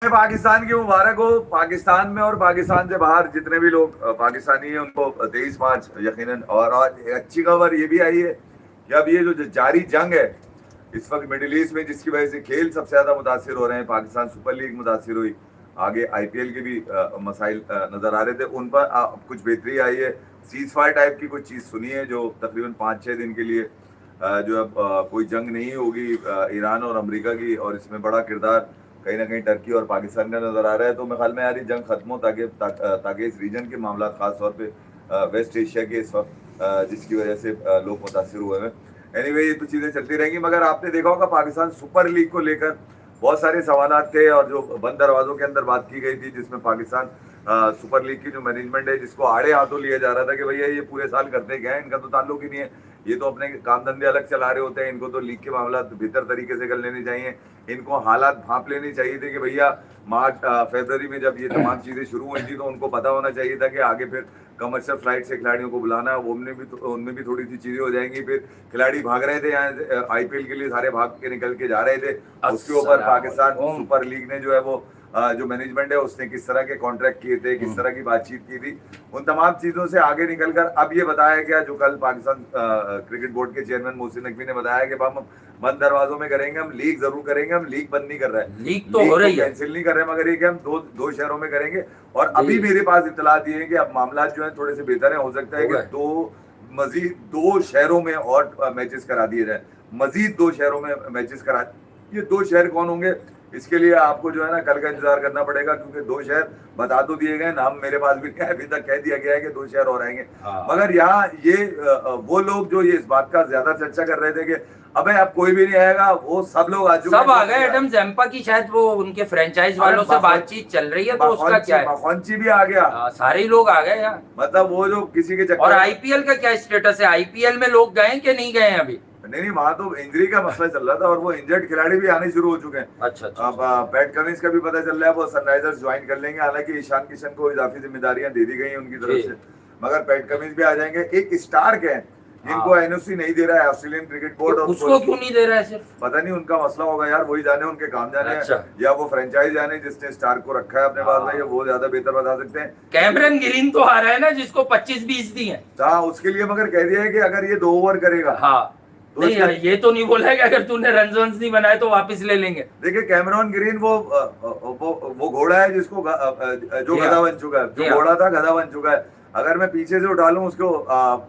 पाकिस्तान की मुबारक हो। पाकिस्तान में और पाकिस्तान से बाहर जितने भी लोग पाकिस्तानी हैं उनको 23 मार्च यकीनन। और एक अच्छी खबर ये भी आई है कि अब ये जो जारी जंग है इस वक्त मिडिल ईस्ट में, जिसकी वजह से खेल सबसे ज्यादा मुतासिर हो रहे हैं, पाकिस्तान सुपर लीग मुतासिर हुई, आगे आईपीएल के भी मसाइल नजर आ रहे थे, उन पर कुछ बेहतरी आई है। सीज फायर टाइप की कुछ चीज सुनी है जो तकरीबन 5-6 दिन के लिए जो अब कोई जंग नहीं होगी ईरान और अमेरिका की, और इसमें बड़ा किरदार कहीं ना कहीं टर्की और पाकिस्तान का नजर आ रहा है। तो मेरे ख्याल में यार ये जंग खत्म हो ताकि इस रीजन के मामला खास तौर पे वेस्ट एशिया के इस वक्त जिसकी वजह से लोग मुतासर हुए हैं। एनीवे ये तो चीजें चलती रहेंगी, मगर आपने देखा होगा पाकिस्तान सुपर लीग को लेकर बहुत सारे सवाल थे और जो बंद दरवाजों के अंदर बात की गई थी, जिसमें पाकिस्तान सुपर लीग की जो मैनेजमेंट है जिसको आड़े हाथों लिया जा रहा था कि भैया ये पूरे साल करते क्या है, इनका तो ताल्लुक ही नहीं है, ये तो अपने काम धंधे अलग चला रहे होते हैं, इनको तो लीग के मामला बेहतर तरीके से कर लेने चाहिए, इनको हालात भांप लेनी चाहिए थे कि भैया मार्च फरवरी में जब ये तमाम चीजें शुरू हुई थी तो उनको पता होना चाहिए था कि आगे फिर कमर्शियल फ्लाइट से खिलाड़ियों को बुलाना है, उनमें भी थोड़ी सी चीजें हो जाएंगी। फिर खिलाड़ी भाग रहे थे यहाँ आईपीएल के लिए, सारे भाग के निकल के जा रहे थे, उसके ऊपर पाकिस्तान सुपर लीग ने जो है वो जो मैनेजमेंट है उसने किस तरह के कॉन्ट्रैक्ट किए थे, किस तरह की बातचीत की थी, उन तमाम चीजों से आगे निकलकर अब ये बताया गया, जो कल पाकिस्तान क्रिकेट बोर्ड के चेयरमैन मोहसिन नकवी ने बताया कि हम बंद दरवाजों में करेंगे, हम लीग जरूर करेंगे, हम लीग बंद नहीं कर रहे हैं, लीग तो हो रही है, कैंसिल नहीं कर रहे हैं, मगर ये कि हम दो शहरों में करेंगे। और अभी मेरे पास इत्तला दी है कि अब मामला जो है थोड़े से बेहतर है, हो सकता है कि मजीद 2 शहरों में और मैचेस करा दिए जाए, मजीद 2 शहरों में मैचेस करा। ये 2 शहर कौन होंगे इसके लिए आपको जो है ना कल का इंतजार करना पड़ेगा, क्योंकि 2 शहर बता तो दिए गए, नाम मेरे पास भी नहीं है, अभी तक कह दिया गया है कि 2 शहर और आएंगे। मगर यहाँ ये वो लोग जो ये इस बात का ज्यादा चर्चा कर रहे थे कि अबे अब कोई भी नहीं आएगा, वो सब लोग आ चुके, सब आ गए। एडम जैम्पा की शायद वो उनके फ्रेंचाइज वालों से बातचीत चल रही है, तो उसका क्या है, मखौंची भी आ गया, सारे ही लोग आ गए यार, मतलब वो जो किसी के चक्कर। और आईपीएल का क्या स्टेटस है, आईपीएल में लोग गए कि नहीं गए अभी? नहीं, वहां तो इंजरी का मसला चल रहा था और वो इंजर्ड खिलाड़ी भी आने शुरू हो चुके हैं। अच्छा। अब पैट कमिंस का भी पता चल रहा है वो सनराइजर्स ज्वाइन कर लेंगे, हालांकि ईशान किशन को इजाफी जिम्मेदारियां दे दी गई हैं उनकी तरफ से, मगर पैट कमिंस भी आ जाएंगे। एक स्टार्क है जिनको एनओसी नहीं दे रहा है ऑस्ट्रेलियन क्रिकेट बोर्ड, और उसको क्यों नहीं दे रहा है? सिर्फ पता नहीं, उनका मसला होगा यार, वही जाने, उनके काम जाने। अच्छा। या वो फ्रेंचाइज जाने जिसने स्टार्क को रखा है अपने पास में, वो ज्यादा बेहतर बता सकते हैं। कैमरन ग्रीन तो आ रहा है ना, जिसको 25-20 दी है, हाँ उसके लिए, मगर कह दिया है कि अगर ये 2 ओवर करेगा। हाँ तो नहीं यार, ये तो नहीं बोला है कि अगर तूने रन नहीं बनाए तो वापस ले लेंगे। देखिए कैमरॉन ग्रीन वो घोड़ा है जिसको जो गधा बन चुका है, जो घोड़ा था गधा बन चुका है, अगर मैं पीछे से उठा लूं उसको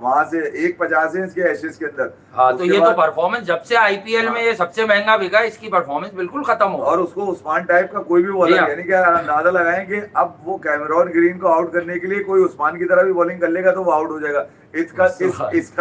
वहां से 1.50 है इसके एशेस के अंदर। हाँ तो ये तो परफॉर्मेंस जब से आईपीएल में ये सबसे महंगा बिका, इसकी परफॉर्मेंस बिल्कुल खत्म हो। और उसको उस्मान टाइप का कोई भी बॉलर, यानी क्या अंदाजा लगाएं कि अब वो कैमरॉन ग्रीन को आउट करने के लिए कोई उस्मान की तरह भी बॉलिंग कर लेगा तो वो आउट हो जाएगा। इस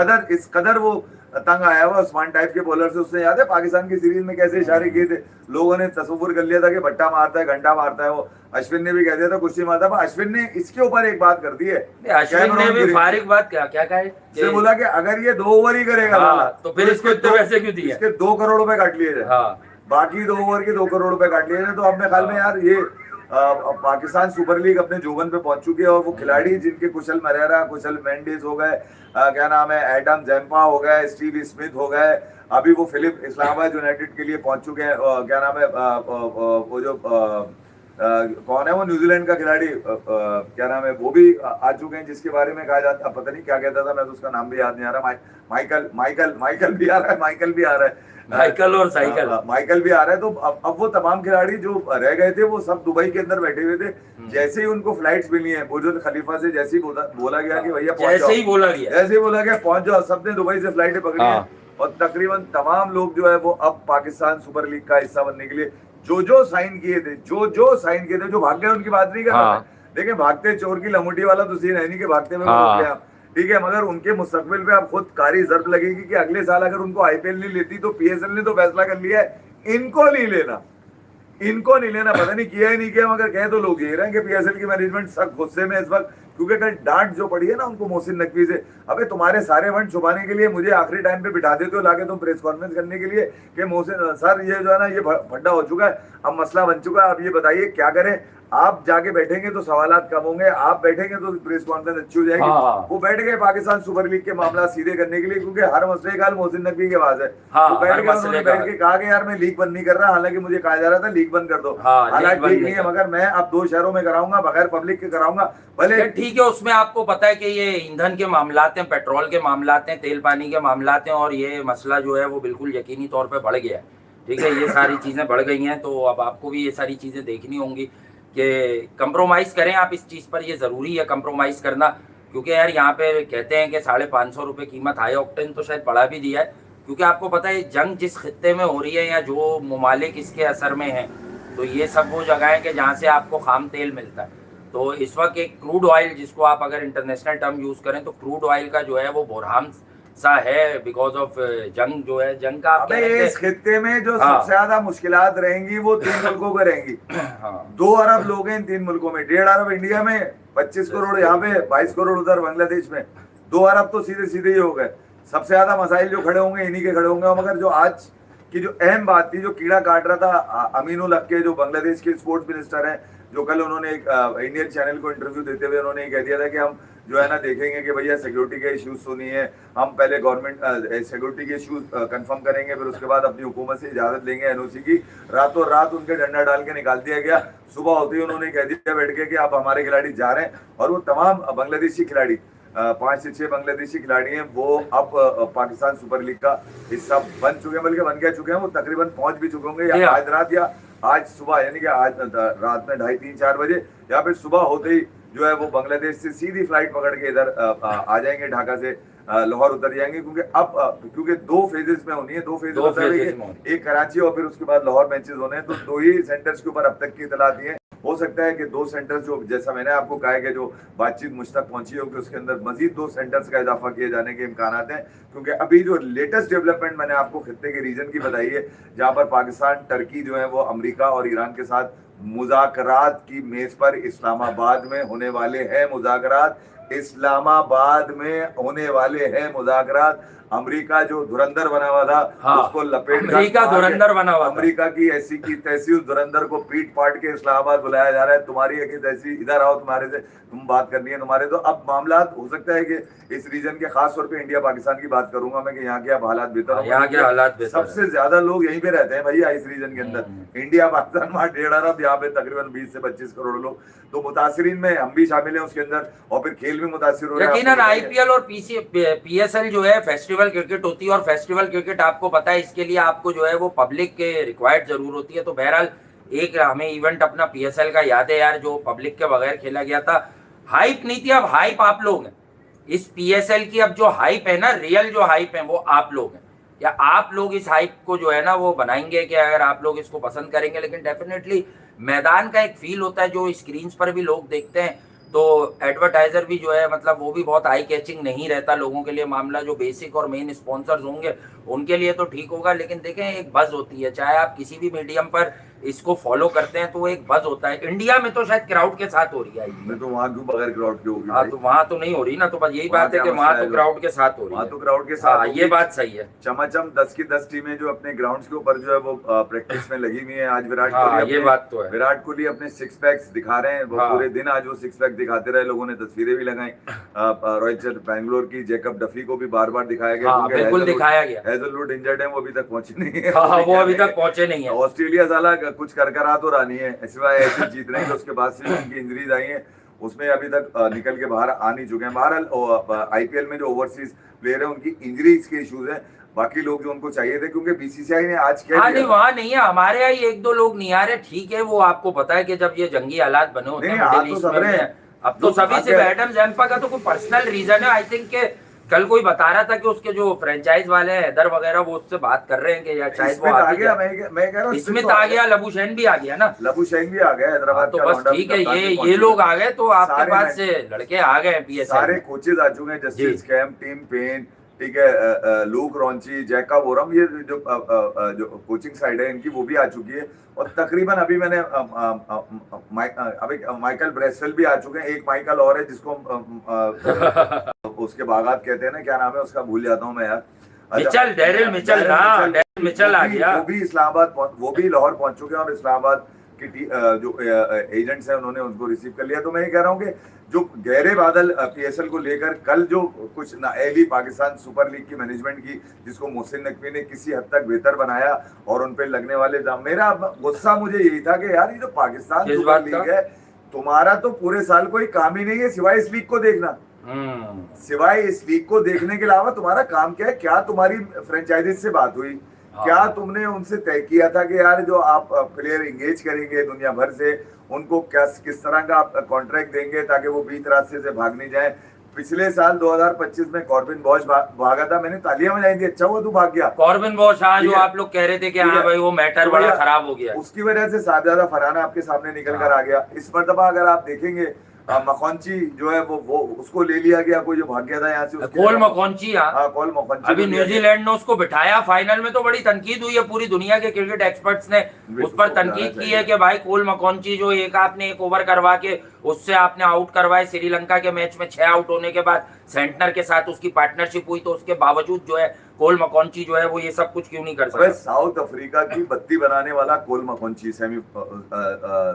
कदर वो तंग आया हुआ उस्मान टाइप के बॉलर से। उससे याद है पाकिस्तान की सीरीज में कैसे इशारे किए थे, लोगों ने तस्वुर कर लिया था कि भट्टा मारता है, घंटा मारता है, वो अश्विन ने भी कह दिया था कुश्ती मारता है। अश्विन ने इसके ऊपर एक बात कर दी है, अश्विन ने भी फारिग बात क्या कहे, बोला कि अगर ये 2 ओवर ही करेगा तो फिर इसको पैसे क्यों दिए, इसके 2 करोड़ रुपए काट लिए जाए, बाकी 2 ओवर के 2 करोड़ रुपए काट लिए जाए। तो अपने ख्याल में यार ये पाकिस्तान सुपर लीग अपने जोबन पे पहुंच चुकी है, और वो खिलाड़ी जिनके कुशल मरेरा, कुशल मेंडिस हो गए, क्या नाम है, एडम जैम्पा हो गए, स्टीव स्मिथ हो गए, अभी वो फिलिप इस्लामाबाद यूनाइटेड के लिए पहुंच चुके हैं, क्या नाम है वो जो कौन है वो न्यूजीलैंड का खिलाड़ी, क्या नाम है, वो भी आ चुके हैं, जिसके बारे में कहा जाता, पता नहीं क्या कहता था, मैं तो उसका नाम भी याद नहीं आ रहा, माइकल भी आ रहा है, माइकल भी आ रहा है, माइकल और साइकिल, माइकल भी आ रहा है। तो अब वो तमाम खिलाड़ी जो रह गए थे वो सब दुबई के अंदर बैठे हुए थे, जैसे ही उनको फ्लाइट्स मिली हैं, बुर्ज खलीफा से जैसे ही बोला गया कि भैया जैसे ही बोला गया पहुंच जाओ, सबने दुबई से फ्लाइटें पकड़ी हैं, और तकरीबन तमाम लोग जो है वो अब पाकिस्तान सुपर लीग का हिस्सा बनने के लिए जो साइन किए थे, जो भाग गए उनकी बात नहीं कर रहा है। देखिए भागते चोर की लमुटी वाला तो सीन है नहीं कि भागते में रोक गया, ठीक है, मगर उनके मुस्तकबिल पे अब खुद कारी जर्ब लगेगी कि अगले साल अगर उनको आईपीएल नहीं लेती तो पीएसएल ने तो फैसला कर लिया है इनको नहीं लेना, पता नहीं किया ही नहीं किया, मगर कह तो लोग ये रहे हैं कि पीएसएल की मैनेजमेंट सख्त गुस्से में इस वक्त, क्योंकि कल डांट जो पड़ी है ना उनको मोहसिन नकवी से, अबे तुम्हारे सारे फंड छुपाने के लिए मुझे आखिरी टाइम पे बिठा देते हो लाके तुम प्रेस कॉन्फ्रेंस करने के लिए कि मोहसिन सर ये जो है ना ये भड्डा हो चुका है, अब मसला बन चुका है, अब ये बताइए क्या करें, आप जाके बैठेंगे तो सवालात कम होंगे, आप बैठेंगे तो प्रेस कॉन्फ्रेंस अच्छी हो जाएगी। हाँ। वो बैठ गए पाकिस्तान सुपर लीग के मामला सीधे करने के लिए, क्योंकि हर मसले का हल मोहसिन नकवी के पास है। हाँ, वो बैठ हर गए, मसले उन्होंने का बैठ के कहा कि यार मैं लीग बंद नहीं कर रहा, हालांकि मुझे कहा जा रहा था लीग बंद कर दो। हाँ, हालांकि लीग बंद ठीक नहीं नहीं है, कर। मगर मैं अब 2 शहरों में कराऊंगा, बगैर पब्लिक के कराऊंगा। भले यार ठीक है, उसमें आपको पता है कि ये ईंधन के मामलात हैं, पेट्रोल के मामलात हैं, तेल पानी के मामलात हैं, और ये मसला जो है वो बिल्कुल यकीनी तौर पे बढ़ गया है। ठीक है, ये सारी चीज़ें बढ़ गई हैं, तो अब आपको भी ये सारी चीज़ें देखनी होंगी कि कंप्रोमाइज़ करें आप इस चीज़ पर। ये ज़रूरी है कंप्रोमाइज़ करना, क्योंकि यार यहाँ पे कहते हैं कि 550 रुपये कीमत, हाई ऑक्टेन तो शायद बढ़ा भी दिया है, क्योंकि आपको पता है जंग जिस खित्ते में हो रही है या जो ममालिक इसके असर में हैं, तो ये सब वो जगह है कि जहाँ से आपको खाम तेल मिलता है। तो इस वक्त एक क्रूड ऑयल, जिसको आप अगर इंटरनेशनल टर्म यूज करें तो क्रूड ऑयल का जो है वो बुरहान सा है, बिकॉज ऑफ जंग जो है, जंग का आप अबे कह रहे इस थे। खित्ते में जो हाँ। सबसे ज्यादा मुश्किलात रहेंगी वो 3 मुल्कों को रहेंगी। हाँ 2 अरब लोग हैं इन 3 मुल्कों में, 1.5 अरब इंडिया में, 25 करोड़ यहाँ पे, 22 करोड़ उधर बांग्लादेश में। 2 अरब तो सीधे सीधे ही हो गए। सबसे ज्यादा मसाइल जो खड़े होंगे इन्हीं के खड़े होंगे। मगर जो आज की जो अहम बात थी, जो कीड़ा काट रहा था, अमीनुल हक के जो बांग्लादेश के स्पोर्ट्स मिनिस्टर हैं, जो कल उन्होंने एक इंडियन चैनल को इंटरव्यू देते हुए उन्होंने कह दिया था कि हम जो है ना देखेंगे कि भैया सिक्योरिटी के इश्यूज सुनिए, हम पहले गवर्नमेंट सिक्योरिटी के इश्यूज कंफर्म करेंगे, फिर उसके बाद अपनी हुकूमत से इजाजत लेंगे एनओसी की। रातों रात उनके डंडा डाल के निकाल दिया गया। सुबह होते ही उन्होंने कह दिया बैठ के कि अब हमारे खिलाड़ी जा रहे हैं, और वो तमाम बांग्लादेशी खिलाड़ी 5 से 6 बांग्लादेशी खिलाड़ी हैं, वो अब पाकिस्तान सुपर लीग का हिस्सा बन चुके हैं, बल्कि बन के चुके हैं। वो तकरीबन पहुंच भी चुके होंगे, या आज रात या आज सुबह, यानी कि आज रात में 2:30, 3, 4 बजे, या फिर सुबह होते ही जो है वो बांग्लादेश से सीधी फ्लाइट पकड़ के इधर आ जाएंगे, ढाका से लाहौर उतर जाएंगे। क्योंकि अब क्योंकि 2 फेजेस में होनी है, 2 फेजेस दो phases में होनी। एक कराची और फिर उसके बाद लाहौर मैचेस होने हैं। तो 2 ही सेंटर्स के ऊपर अब तक की इतला दी है। हो सकता है कि 2 सेंटर्स, जो जैसा मैंने आपको कहा है कि जो बातचीत मुझ तक पहुंची हो, कि उसके अंदर मजीद 2 सेंटर्स का इजाफा किए जाने के इम्कान हैं। क्योंकि अभी जो लेटेस्ट डेवलपमेंट मैंने आपको खित्ते के रीजन की बताई है, जहां पर पाकिस्तान, टर्की जो है वो अमेरिका और ईरान के साथ मुज़ाकरात की मेज पर इस्लामाबाद में होने वाले हैं मुज़ाकरात। इस्लामाबाद में होने वाले हैं मुज़ाकरात। अमेरिका जो धुरंधर बना हुआ था, हाँ, उसको लपेट अमेरिका धुरंधर बना हुआ था। अमेरिका की ऐसी की तैसी उस धुरंधर को पीट पाट के इस्लामाबाद बुलाया जा रहा है। तुम्हारी है कि तैसी, इधर आओ, तुम्हारे से तुम बात करनी है तुम्हारे। तो अब मामला हो सकता है कि इस रीजन के, खास तौर पे इंडिया पाकिस्तान की बात करूंगा मैं, कि यहाँ के अब हालात बेहतर होंगे। यहाँ के हालात बेहतर सबसे ज्यादा लोग यहीं पे रहते हैं भैया इस रीजन के अंदर। इंडिया पाकिस्तान वहां 1.5 अरब, यहाँ पे तकरीबन 20 से 25 करोड़ लोग। तो मुतासिरीन में हम भी शामिल हैं उसके अंदर, और फिर खेल भी मुतासिर हो रहा है। यकीनन आईपीएल और पीएसएल जो है फेस्टिवल क्रिकेट होती है, और फेस्टिवल क्रिकेट आपको पता है इसके लिए आपको जो है वो पब्लिक के रिक्वायर्ड जरूर होती है। तो बहरहाल एक हमें इवेंट अपना पीएसएल का याद है यार, जो पब्लिक के बगैर खेला गया था। हाइप नहीं थी, अब हाइप आप लोग हैं। इस पीएसएल की अब जो हाइप है ना, रियल जो हाइप है वो आप लोग हैं। या आप लोग इस हाइप को जो है ना वो बनाएंगे कि अगर आप लोग इसको पसंद करेंगे। लेकिन डेफिनेटली मैदान का एक फील होता है जो स्क्रीन्स पर भी लोग देखते हैं, तो एडवर्टाइजर भी जो है मतलब वो भी बहुत आई कैचिंग नहीं रहता लोगों के लिए मामला। जो बेसिक और मेन स्पॉन्सर्स होंगे उनके लिए तो ठीक होगा, लेकिन देखें एक बज होती है, चाहे आप किसी भी मीडियम पर इसको फॉलो करते हैं तो वो एक बज होता है। इंडिया में तो शायद क्राउड के साथ हो रही है, मैं तो वहां क्यों बगैर क्राउड के होगी? हाँ तो वहां तो नहीं हो रही ना, तो बस यही बात है कि वहां तो क्राउड के साथ हो रही है। वहां तो क्राउड के साथ हाँ, ये बात सही है। चमाचम 10 की 10 टीमें जो अपने ग्राउंड्स के ऊपर जो है वो प्रैक्टिस में लगी हुई है। आज विराट कोहली, ये बात तो है, विराट कोहली अपने 6 पैक्स दिखा रहे हैं। वो पूरे दिन आज वो 6 पैक दिखाते रहे, लोगों ने तस्वीरें भी लगाई। रॉयल चैलेंजर्स बैंगलोर की जैकब डफी को भी बार बार दिखाया गया, बिल्कुल दिखाया गया। हैजलवुड इंजर्ड है, वो अभी तक पहुंचे नहीं है। वो अभी तक पहुंचे नहीं है। ऑस्ट्रेलिया साला कुछ कर तो रहा नहीं है, सिवाय ऐसे जीत रहे हैं। उसके बाद से उनकी इंजरीज आई हैं, उसमें अभी तक निकल के बाहर आ नहीं चुके हैं। बहरहाल आईपीएल में जो ओवरसीज प्लेयर है उनकी इंजरीज के इश्यूज हैं। बाकी लोग जो उनको चाहिए थे, क्योंकि बीसीसीआई ने आज क्या नहीं वहाँ नहीं है, हमारे यहाँ ही 1-2 लोग नहीं आ रहे। ठीक है, वो आपको पता है कि जब ये जंगी हालात बने होते हैं अब तो सभी से एडम जैम्पा का तो कोई पर्सनल रीजन है। आई थिंक के कल कोई बता रहा था कि उसके जो फ्रेंचाइज वाले हैं हैदर वगैरह, वो उससे बात कर रहे हैं कि या शायद वो आ गया। मैं कह रहा हूं इसमें आ गया, लबुशैन भी आ गया ना, लबुशैन भी आ गया हैदराबाद। तो बस ठीक है, ये लोग आ गए तो आपके पास से लड़के आ गए पीएसएल, सारे कोचेज आ चुके हैं। जस्टिस कैम, टीम पेन, ठीक है, लूक रॉन्ची, जैकब ओरम, ये जो कोचिंग साइड है इनकी वो भी आ चुकी है। और तकरीबन अभी मैंने अभी माइकल ब्रेसवेल भी आ चुके हैं। एक माइकल और है जिसको उसके बागात कहते हैं ना, क्या नाम है उसका, भूल जाता हूँ मैं यार। मिचेल, डैरिल मिचेल आ गया। वो भी इस्लामाबाद, वो भी लाहौर पहुंच चुके हैं और इस्लामाबाद की जो एजेंट्स हैं उन्होंने उनको रिसीव कर लिया। तो मैं ये कह रहा हूँ कि जो गहरे बादल पीएसएल को लेकर कल जो कुछ नाअहली पाकिस्तान सुपर लीग की मैनेजमेंट की, जिसको मोहसिन नकवी ने किसी हद तक बेहतर बनाया और उन पे लगने वाले दाम, मेरा गुस्सा मुझे यही था कि यार ये जो पाकिस्तान किस सुपर बात लीग का? है, तुम्हारा तो पूरे साल कोई काम ही नहीं है सिवाय इस लीग को देखना। सिवाय इस लीग को देखने के अलावा तुम्हारा काम क्या है? क्या तुम्हारी फ्रेंचाइजीज से बात हुई? क्या तुमने उनसे तय किया था कि यार जो आप प्लेयर एंगेज करेंगे दुनिया भर से, उनको किस तरह का आप कॉन्ट्रैक्ट देंगे ताकि वो बीच रास्ते से भाग नहीं जाए? पिछले साल 2025 में कॉर्बिन बॉश भागा था, मैंने तालियां बजाई थी, अच्छा हुआ तू भाग गया। कॉर्बिन बॉश, हाँ, ठीक जो है। आप लोग कह रहे थे कि ठीक हाँ है। भाई वो मैटर तो बड़ा भैया, खराब हो गया है। उसकी वजह से साहबजादा फरहाना आपके सामने निकल कर आ गया। इस मर्तबा अगर आप देखेंगे मखौंची जो है वो उसको ले लिया गया, कोई जो भाग गया था यहाँ से, उसकी कोल जगह- मकौंची, हाँ। हाँ, कोल मखौंची अभी को लिया गया। न्यूजीलैंड ने उसको बिठाया फाइनल में, तो बड़ी तनकीद हुई है, पूरी दुनिया के क्रिकेट एक्सपर्ट्स ने उस पर तनकीद की है कि भाई कोल मकौंची जो आपने एक ओवर करवा के उससे आपने आउट करवाए, श्रीलंका के मैच में 6 आउट होने के बाद सेंटनर के साथ उसकी पार्टनरशिप हुई, तो उसके बावजूद जो है कोल मकौंची जो है वो ये सब कुछ क्यों नहीं कर अबे सकता? साउथ अफ्रीका की बत्ती बनाने वाला कोल मकौंची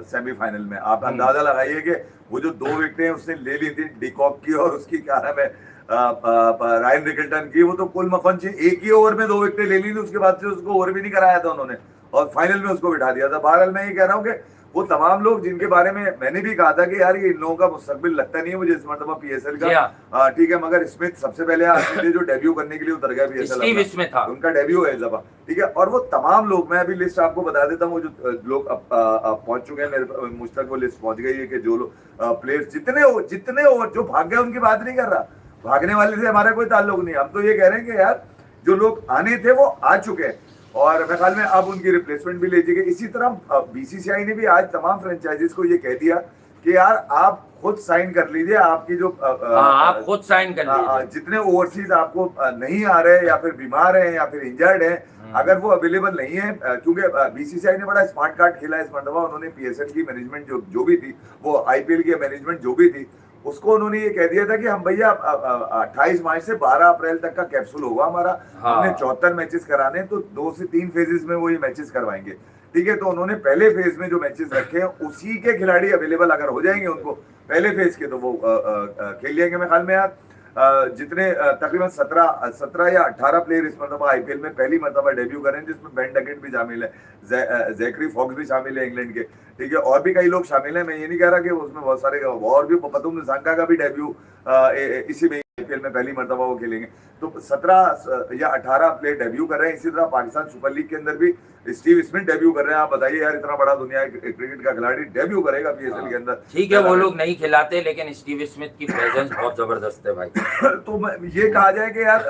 सेमीफाइनल में आप अंदाजा लगाइए कि वो जो 2 विकेटें उसने ले ली थी डिकॉक की और उसकी क्या नाम है रायन रिकल्टन की, वो तो कोल मकौंची एक ही ओवर में 2 विकेटें ले ली थी, उसके बाद से उसको ओवर भी नहीं कराया था उन्होंने और फाइनल में उसको बिठा दिया था। बहरहाल मैं ये कह रहा हूँ कि वो तमाम लोग जिनके बारे में मैंने भी कहा था कि यार ये इन लोगों का मुस्तकबिल लगता नहीं है मुझे इस मर्तबा पीएसएल जी का। हाँ। ठीक है, मगर स्मिथ सबसे पहले आदमी थे जो डेब्यू करने के लिए उतर गया पीएसएल, स्टीव स्मिथ था। उनका डेब्यू है इस दफा। ठीक है, और वो तमाम लोग, मैं अभी लिस्ट आपको बता देता हूँ, जो लोग अब पहुंच चुके हैं मेरे मुझ तक, वो लिस्ट पहुंच गई है कि जो लोग प्लेयर्स जितने ओवर जो भाग गए उनकी बात नहीं कर रहा, भागने वाले से हमारा कोई ताल्लुक नहीं। हम तो ये कह रहे हैं कि यार जो लोग आने थे वो आ चुके हैं और मेरे ख्याल में अब उनकी रिप्लेसमेंट भी ले चुके। इसी तरह बीसीसीआई ने भी आज तमाम फ्रेंचाइजीज को ये कह दिया कि यार आप खुद साइन कर लीजिए, आपकी जो आप खुद साइन कर लीजिए, जितने ओवरसीज आपको नहीं आ रहे या फिर बीमार हैं या फिर इंजर्ड हैं, अगर वो अवेलेबल नहीं है, क्योंकि बीसीसीआई ने बड़ा स्मार्ट कार्ड खेला इस मर्तबा। उन्होंने पीएसएल की मैनेजमेंट जो भी थी, वो आईपीएल की मैनेजमेंट जो भी थी, उसको उन्होंने ये कह दिया था कि हम भैया 28 मार्च से 12 अप्रैल तक का कैप्सूल होगा हमारा। हाँ। हमने 74 मैचेस कराने, तो 2 से 3 फेजेस में वो ये मैचेस करवाएंगे। ठीक है, तो उन्होंने पहले फेज में जो मैचेस रखे हैं उसी के खिलाड़ी अवेलेबल अगर हो जाएंगे उनको पहले फेज के, तो वो खेल लेंगे। मेरे ख्याल में यार जितने तकरीबन 17 या 18 प्लेयर इस मरतबा आईपीएल में पहली मरतबा डेब्यू कर रहे हैं, जिसमें बेन डकेट भी शामिल है, जैकरी फॉक्स भी शामिल है इंग्लैंड के। ठीक है, और भी कई लोग शामिल हैं, मैं ये नहीं कह रहा कि उसमें बहुत सारे और भी, पतुम निसांका का भी डेब्यू इसी में आईपीएल में पहली मरतबा वो खेलेंगे। तो 17 या 18 प्लेयर डेब्यू कर रहे हैं। इसी तरह पाकिस्तान सुपर लीग के अंदर भी स्टीव स्मिथ डेब्यू कर रहे हैं। आप बताइए यार, इतना बड़ा दुनिया क्रिकेट का खिलाड़ी डेब्यू करेगा पीएसएल के अंदर। ठीक है, वो लोग नहीं खिलाते, लेकिन स्टीव स्मिथ की प्रेजेंस बहुत जबरदस्त है भाई। तो ये कहा जाए कि यार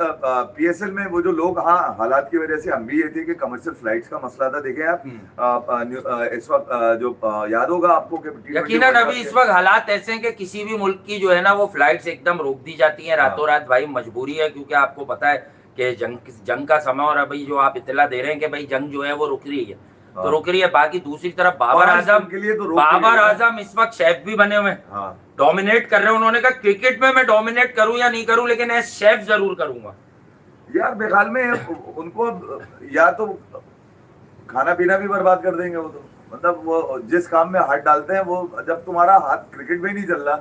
पीएसएल में वो जो लोग, हाँ, हालात की वजह से हम भी ये थे कि कमर्शियल फ्लाइट्स का मसला था। देखें आप इस वक्त जो याद होगा आपको कि यकीनन अभी इस वक्त हालात ऐसे हैं कि किसी भी मुल्क की जो है ना वो फ्लाइट्स एकदम रोक दी जाती हैं रातों रात। भाई मजबूरी है, क्योंकि आपको पता है कि जंग का समय, और अभी जो आप इत्तला दे रहे हैं कि भाई जंग जो है वो रुक रही है, तो रुक रही है। बाकी दूसरी तरफ बाबर आजम इस वक्त शेफ भी बने हुए हैं, डोमिनेट कर रहे हैं। उन्होंने कहा क्रिकेट में मैं डोमिनेट करूं या नहीं करूं, लेकिन एज शेफ जरूर करूंगा। यार मेरे ख्याल में उनको या तो खाना पीना भी बर्बाद कर देंगे वो, तो मतलब वो जिस काम में हाथ डालते हैं, वो जब तुम्हारा हाथ क्रिकेट में नहीं चल रहा,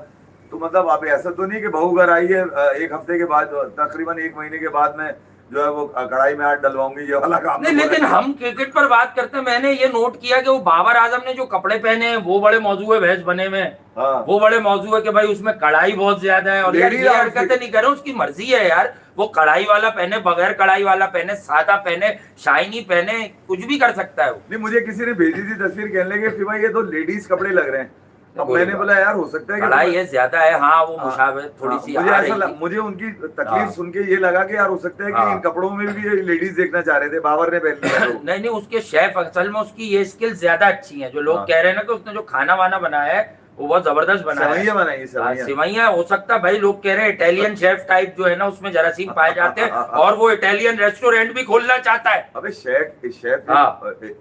तो मतलब आप ऐसा तो नहीं कि बहू घर आई है 1 हफ्ते के बाद, तकरीबन 1 महीने के बाद में जो है वो कढ़ाई में हाथ डलवाऊंगी, ये वाला काम नहीं। लेकिन हम क्रिकेट पर बात करते हैं, मैंने ये नोट किया कि वो बाबर आजम ने जो कपड़े पहने हैं वो बड़े मौजूद है, बहस बने हुए, वो बड़े मौजूद है कि भाई उसमें कढ़ाई बहुत ज्यादा है। और यार ये हरकतें नहीं कर रहे, उसकी मर्जी है यार, वो कढ़ाई वाला पहने, बगैर कढ़ाई वाला पहने, सादा पहने, शाइनी पहने, कुछ भी कर सकता है वो। नहीं, मुझे किसी ने भेजी थी तस्वीर, कहने लगे फिर भाई ये तो लेडीज कपड़े लग रहे हैं। अब मैंने बोला यार हो सकता है कढ़ाई ये ज्यादा है, हाँ, वो मुशाबह थोड़ी सी आ रही थी। मुझे उनकी तकलीफ सुन के ये लगा कि यार हो सकता है कि इन कपड़ों में भी लेडीज देखना चाह रहे थे, बाबर ने पहन लिया। नहीं, उसके शेफ असल में उसकी ये स्किल ज्यादा अच्छी है, जो लोग कह रहे हैं ना कि उसने जो खाना वाना बनाया है वो बहुत जबरदस्त बनाया है। सिवैया हो सकता है भाई, लोग कह रहे हैं इटालियन शेफ टाइप जो है ना उसमें जरासीम पाए जाते हैं, और वो इटालियन रेस्टोरेंट भी खोलना चाहता है। अबे शेफ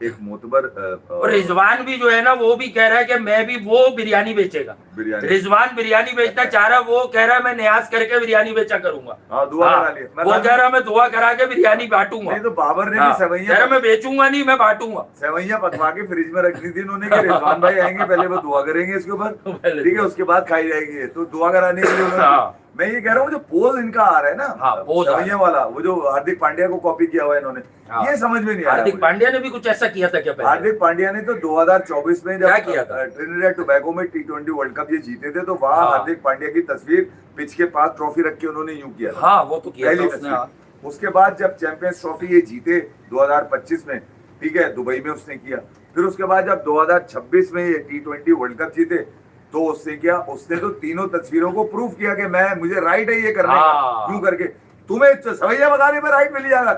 एक मोतबर, और रिजवान भी जो है ना वो भी कह रहा है कि मैं भी वो बिरयानी बेचेगा। बिरयानी। रिजवान बिरयानी बेचना चाह रहा, वो कह रहा है मैं न्याज करके बिरयानी बेचा करूंगा। हाँ, दुआ करा लिया। वो कह रहा मैं दुआ करा के बिरयानी बांटूंगा। नहीं तो बाबर ने हाँ, भी कह रहा मैं बेचूंगा नहीं, मैं बांटूंगा। सेवैयां पकवा के फ्रिज में रख दी थी उन्होंने कि रिजवान भाई आएंगे, पहले वो दुआ करेंगे इसके ऊपर, ठीक है, उसके बाद खाई जाएगी। तो दुआ कराने के लिए हाँ। मैं ये कह रहा हूँ जो पोज इनका आ रहा है ना, हाँ, पोज आ रहा है। सेवैयां वाला, वो जो हार्दिक पांड्या को कॉपी किया हुआ है इन्होंने, हाँ। ये समझ में नहीं आया। हार्दिक पांड्या ने भी कुछ ऐसा किया था क्या पहले? हार्दिक पांड्या ने तो 2024 में क्या जब किया था? ट्रिनिडाद टोबैगो में T20 वर्ल्ड कप ये जीते थे, तो वहां हाँ। हार्दिक पांड्या की तस्वीर पिच के पास ट्रॉफी रख के उन्होंने यूं किया था। हाँ, वो तो किया था पहली उसने। हाँ। तस्वीर। उसके बाद जब चैंपियंस ट्रॉफी ये जीते 2025 में, ठीक है, दुबई में उसने किया। फिर उसके बाद जब 2026 में ये T20 वर्ल्ड कप जीते, तो उसने क्या, उसने तो तीनों तस्वीरों को प्रूफ किया कि मैं, मुझे राइट है ये करने का, हाँ। क्यों करके तुम्हें सवैया बगाने में राइट मिल जाएगा।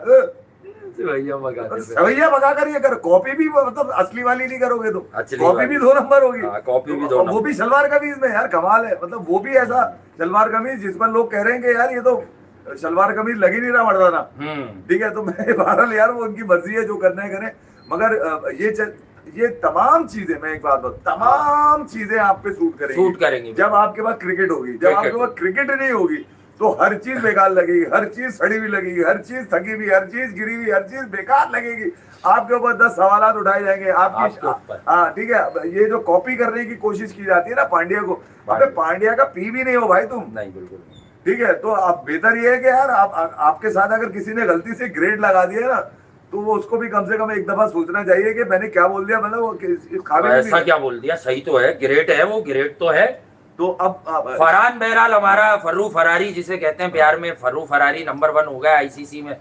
भैया मगाने पे। सवैया बगा कर ये कर, कॉपी भी मतलब असली वाली नहीं करोगे तो असली कॉपी वाली। भी 2 नंबर होगी। हाँ, कॉपी भी 2 वो नंबर। भी सलवार कमीज में, यार कमाल है। मतलब वो भी ऐसा सलवार कमीज जिस पर लोग कह रहे हैं कि यार ये तो सलवार कमीज लग ही नहीं रहा मर्दाना, ठीक है। तो मैं बहरहाल यार वो उनकी मर्जी है, जो करना है करें, मगर ये तमाम चीजें, मैं एक बात बताऊं, तमाम चीजें आप पे सूट करेंगी जब आपके पास क्रिकेट होगी। जब आपके पास क्रिकेट नहीं होगी तो हर चीज बेकार लगेगी, हर चीज सड़ी हुई लगेगी, हर चीज थकी हुई, हर चीज गिरी हुई, हर चीज बेकार लगेगी। आपके ऊपर 10 सवाल उठाए जाएंगे आपकी। हाँ, ठीक है। ये जो कॉपी करने की कोशिश की जाती है ना पांड्या को, अबे पांड्या का पी भी नहीं हो भाई तुम, नहीं, बिल्कुल। ठीक है। तो आप बेहतर ये है कि यार आपके साथ अगर किसी ने गलती से ग्रेड लगा दिया ना, तो वो उसको भी कम से कम एक दफा सोचना चाहिए कि मैंने क्या बोल दिया, मतलब वो इस काबिल ऐसा नहीं। क्या बोल दिया? सही तो है, ग्रेट है वो, ग्रेट तो है। तो अब फरहान बहरहाल हमारा फर्रू फरारी जिसे कहते हैं प्यार में, फर्रू फरारी नंबर 1 हो गया आईसीसी में,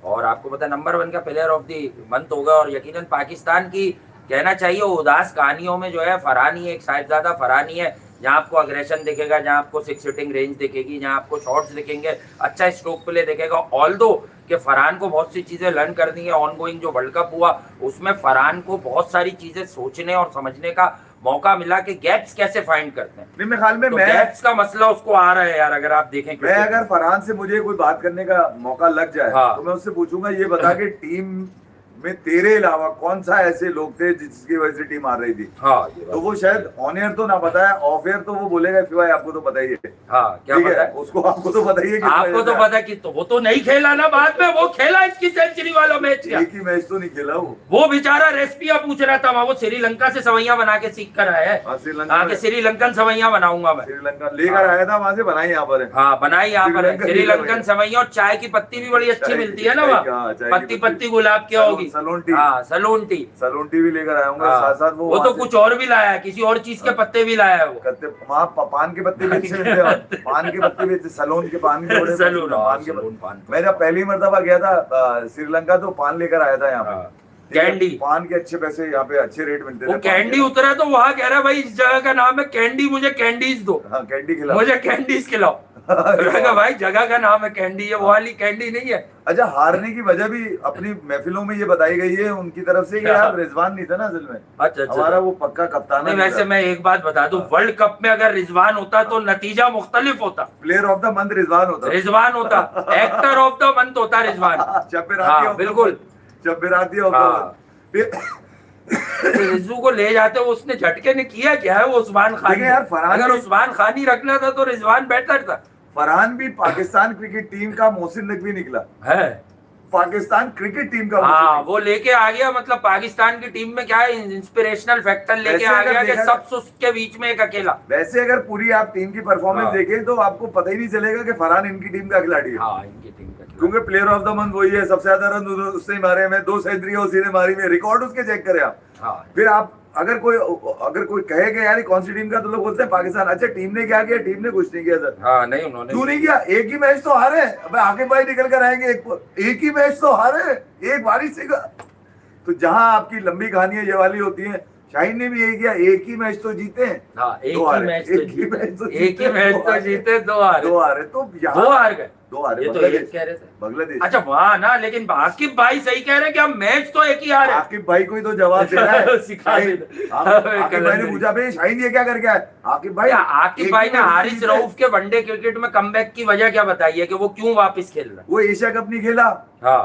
और आपको पता है नंबर 1 का प्लेयर ऑफ द मंथ होगा। और यकीनन पाकिस्तान की कहना चाहिए उदास कहानियों में जो है फरहान ही एक साहिबजादा फरहान ही है, जहाँ आपको अग्रेशन दिखेगा, जहाँ आपको 6 हिटिंग रेंज दिखेगी, जहाँ आपको शॉट्स दिखेंगे, अच्छा स्ट्रोक प्ले दिखेगा। ऑल्दो कि फरहान को बहुत सी चीजें लर्न करनी है, ऑनगोइंग जो वर्ल्ड कप हुआ उसमें फरहान को बहुत सारी चीजें सोचने और समझने का मौका मिला कि गैप्स कैसे फाइंड करते हैं। नहीं, मेरे ख्याल में तो मैं गैप्स का मसला उसको आ रहा है यार, अगर आप देखें। मैं अगर फरहान से मुझे कोई बात करने का मौका लग जाए, हाँ। तो मैं उससे पूछूंगा ये बता के टीम में तेरे अलावा कौन सा ऐसे लोग थे जिसकी वजह से टीम हार रही थी। हाँ, तो वो शायद ऑन एयर तो ना बताया, ऑफ एयर तो वो बोलेगा फिर भाई आपको तो पता ही है। हाँ, क्या ठीक पता है, है? उसको आपको तो पता ही है कि आपको तो पता कि तो वो तो नहीं खेला ना बाद में, वो खेला इसकी सेंचुरी वाला मैच का। एक ही मैच तो नहीं खेला वो बेचारा रेसिपियां पूछ रहा था वहाँ, वो श्रीलंका से सवैया बना के सीख कर आया है। श्रीलंका के श्रीलंकन सवैया बनाऊंगा मैं। श्रीलंका लेकर आया था, वहां से बनाई यहाँ पर है। हाँ, बनाई यहाँ पर है श्रीलंकन श्रीलंकन सवैया, और चाय की पत्ती भी बड़ी अच्छी मिलती है ना हाँ, वहाँ, चाय की पत्ती पत्ती गुलाब की होगी। सलोन टी, हाँ, सलोन टी। सलोन टी भी लेकर आया हूँ हाँ, साथ साथ। वो तो कुछ और भी लाया है, किसी और चीज के पत्ते भी लाया है वो। वहाँ पान के पत्ते भी अच्छे मिलते हैं, पान के पत्ते भी, सलोन के पान के बड़े सलोन, पान के सलोन पान। मैं जब पहली मर्तबा गया था श्रीलंका, तो पान लेकर आया था यहाँ पे। हाँ, ठीक है, कैंडी। पान के अच्छे पैसे यहाँ पे, अच्छे रेट मिलते वो थे। कैंडी उतरा तो वहां कह रहा है भाई इस जगह का नाम है कैंडी, मुझे कैंडीज दो। हाँ, कैंडी खिला। मुझे कैंडीज खिलाओ। कहा भाई जगह का नाम है कैंडी, ये वो वाली कैंडी नहीं है। अच्छा, हारने की वजह भी अपनी महफिलों में ये बताई गई है उनकी तरफ से कि यार रिजवान नहीं था ना असल में। अच्छा, हमारा वो पक्का कप्तान नहीं, वैसे मैं एक बात बता दूं, वर्ल्ड कप में अगर रिजवान होता तो नतीजा मुख्तलिफ होता। Player of the month Rizwan होता, रिजवान होता, एक्टर ऑफ द मंथ होता रिजवान। हाँ, बिल्कुल, रिजू को ले जाते हो, उसने झटके ने किया क्या है वो उस्मान खान यार। अगर उस्मान खान ही रखना था तो रिजवान बेहतर था। फरहान भी पाकिस्तान क्रिकेट टीम का मोहसिन नकवी निकला है, पाकिस्तान क्रिकेट टीम का। हाँ, वो लेके आ गया, मतलब पाकिस्तान की टीम में क्या है, इंस्पिरेशनल फैक्टर लेके आ गया कि सब सुस्त के बीच में एक अकेला। वैसे अगर पूरी आप टीम की परफॉर्मेंस देखें तो आपको पता ही नहीं चलेगा कि फरहान इनकी टीम का खिलाड़ी है। हाँ, इनकी टीम का, क्योंकि प्लेयर ऑफ द मंथ वही है, सबसे ज्यादा रन उसने मारे हैं, 2 सेंचुरी उसी ने मारी है, रिकॉर्ड उसके चेक करें आप। हाँ, फिर आप अगर कोई कहे कि यार कौन सी टीम का, तो लोग बोलते हैं पाकिस्तान। अच्छा, टीम ने क्या किया? टीम ने कुछ नहीं किया सर। हाँ, नहीं, उन्होंने क्यों नहीं किया? एक ही मैच तो हारे। अब आकिब भाई निकल कर आएंगे, एक ही मैच तो हारे, एक बारिश से। तो जहां आपकी लंबी कहानियां ये वाली होती हैं, शाहीन ने भी यही किया, एक ही मैच तो जीते। हाँ, एक ही मैच तो जीते, 2 हारे, तो 2 हार गए, 2 हारे। ये तो एक कह रहे थे बांग्लादेश। अच्छा वहाँ ना, लेकिन आकिब भाई सही कह रहे हैं कि हम मैच तो एक ही हारे। आकिब भाई को ही तो जवाब देना है। सिखा दे। आकिब भाई ने पूछा भाई शाहीन ये क्या करके आए? आकिब भाई ने हारिस रऊफ के वनडे क्रिकेट में कमबैक की वजह क्या बताई है कि वो क्यों वापस खेल रहा है? वो एशिया कप नहीं खेला। हाँ,